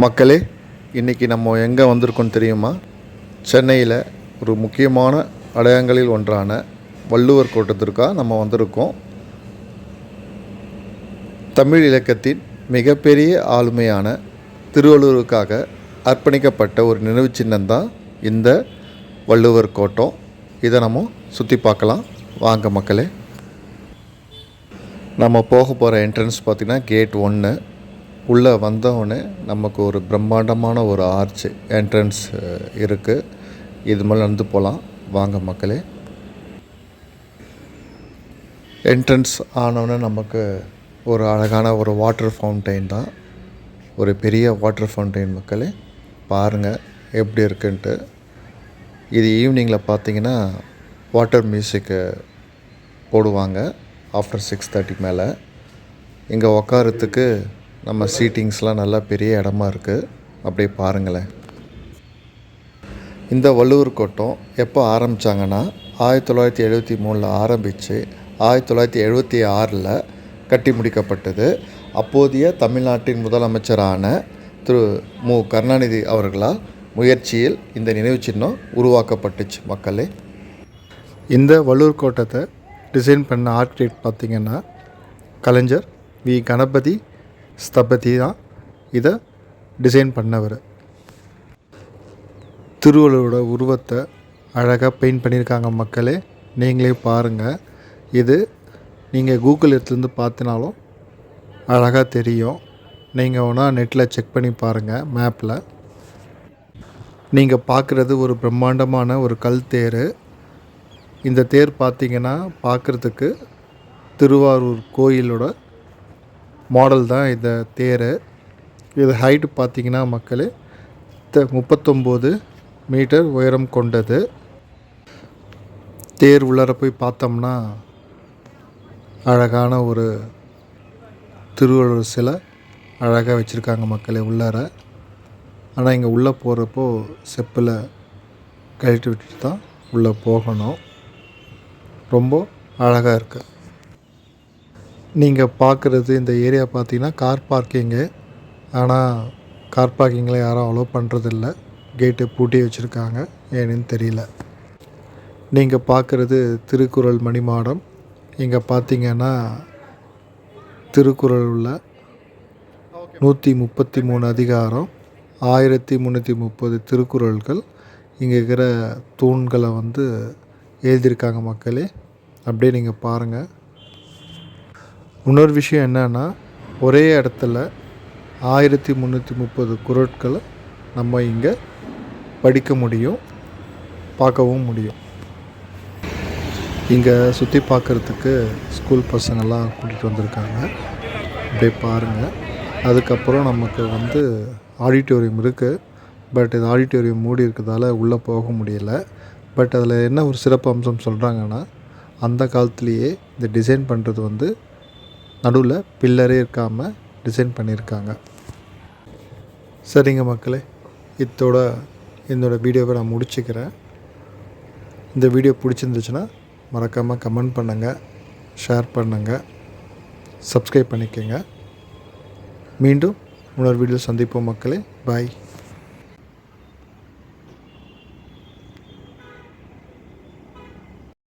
மக்களே, இன்றைக்கி நம்ம எங்கே வந்திருக்கோம் தெரியுமா? சென்னையில் ஒரு முக்கியமான அடையாளங்களில் ஒன்றான வள்ளுவர் கோட்டத்திற்காக நம்ம வந்திருக்கோம். தமிழ் இலக்கியத்தின் மிகப்பெரிய ஆளுமையான திருவள்ளுவருக்காக அர்ப்பணிக்கப்பட்ட ஒரு நினைவு சின்னம்தான் இந்த வள்ளுவர் கோட்டம். இதை நம்ம சுற்றி பார்க்கலாம் வாங்க மக்களே. நம்ம போக போகிற என்ட்ரன்ஸ் பார்த்திங்கன்னா கேட் 1. உள்ளே வந்தவுடனே நமக்கு ஒரு பிரம்மாண்டமான ஒரு ஆர்ச் என்ட்ரன்ஸ் இருக்குது. இது மேலே நடந்து போகலாம் வாங்க மக்களே. என்ட்ரன்ஸ் ஆனவுடனே நமக்கு ஒரு அழகான ஒரு வாட்டர் ஃபவுண்டைன் தான், ஒரு பெரிய வாட்டர் ஃபவுண்டைன் மக்களே. பாருங்கள் எப்படி இருக்குன்ட்டு. இது ஈவினிங்கில் பார்த்திங்கன்னா வாட்டர் மியூசிக்கு போடுவாங்க ஆஃப்டர் 6:30 மேலே. இங்கே உக்காரத்துக்கு நம்ம சீட்டிங்ஸ்லாம் நல்லா பெரிய இடமா இருக்குது. அப்படியே பாருங்களேன். இந்த வள்ளுவர் கோட்டம் எப்போ ஆரம்பித்தாங்கன்னா 1973 ஆரம்பித்து 1976 கட்டி முடிக்கப்பட்டது. அப்போதைய தமிழ்நாட்டின் முதலமைச்சரான திரு மு கருணாநிதி அவர்களால் முயற்சியில் இந்த நினைவு சின்னம் உருவாக்கப்பட்டுச்சு மக்களே. இந்த வள்ளுவர் கோட்டத்தை டிசைன் பண்ண ஆர்கிடெக்ட் பார்த்திங்கன்னா கலைஞர் வி கணபதி ஸ்தபதி தான் இதை டிசைன் பண்ணவர். திருவள்ளுவரோட உருவத்தை அழகாக பெயிண்ட் பண்ணியிருக்காங்க மக்களே. நீங்களே பாருங்கள். இது நீங்கள் கூகுள் எடுத்துலேருந்து பார்த்தினாலும் அழகாக தெரியும். நீங்கள் வேணால் நெட்டில் செக் பண்ணி பாருங்கள் மேப்பில். நீங்கள் பார்க்குறது ஒரு பிரம்மாண்டமான ஒரு கல் தேர். இந்த தேர் பார்த்திங்கன்னா பார்க்குறதுக்கு திருவாரூர் கோயிலோட மாடல் தான் இந்த தேர். இது ஹைட்டு பார்த்திங்கன்னா மக்களே 39 மீட்டர் உயரம் கொண்டது. தேர் உள்ளார போய் பார்த்தோம்னா அழகான ஒரு திருவள்ளுவர் சிலை அழகாக வச்சுருக்காங்க மக்களே உள்ளார. ஆனால் இங்கே உள்ளே போகிறப்போ செப்பில் கழட்டி விட்டுட்டு தான் உள்ளே போகணும். ரொம்ப அழகாக இருக்குது. நீங்கள் பார்க்குறது இந்த ஏரியா பார்த்திங்கன்னா கார் பார்க்கிங்கு. ஆனால் கார் பார்க்கிங்கில் யாரும் அலோவ் பண்ணுறதில்ல. கேட்டு பூட்டி வச்சுருக்காங்க, ஏன்னு தெரியல. நீங்கள் பார்க்குறது திருக்குறள் மணிமாடம். இங்கே பார்த்திங்கன்னா திருக்குறள் உள்ள 133 அதிகாரம், 1330 திருக்குறள்கள் இங்கே இருக்கிற தூண்களை எழுதியிருக்காங்க மக்களே. அப்படியே நீங்கள் பாருங்கள். இன்னொரு விஷயம் என்னென்னா, ஒரே இடத்துல 1330 குறட்களை நம்ம இங்கே படிக்க முடியும், பார்க்கவும் முடியும். இங்கே சுற்றி பார்க்குறதுக்கு ஸ்கூல் பசங்கள்லாம் கூட்டிகிட்டு வந்திருக்காங்க. அப்படியே பாருங்கள். அதுக்கப்புறம் நமக்கு ஆடிட்டோரியம் இருக்குது. பட் இது ஆடிட்டோரியம் மூடி இருக்கிறதால உள்ளே போக முடியலை. பட் அதில் என்ன ஒரு சிறப்பு அம்சம் சொல்கிறாங்கன்னா, அந்த காலத்துலேயே இந்த டிசைன் பண்ணுறது நடுவில் பில்லரே இருக்காமல் டிசைன் பண்ணியிருக்காங்க. சரிங்க மக்களே, என்னோடய வீடியோவை நான் முடிச்சுக்கிறேன். இந்த வீடியோ பிடிச்சிருந்துச்சுன்னா மறக்காமல் கமெண்ட் பண்ணுங்கள், ஷேர் பண்ணுங்கள், சப்ஸ்கிரைப் பண்ணிக்கோங்க. மீண்டும் இன்னொரு வீடியோ சந்திப்போம் மக்களே. பாய்.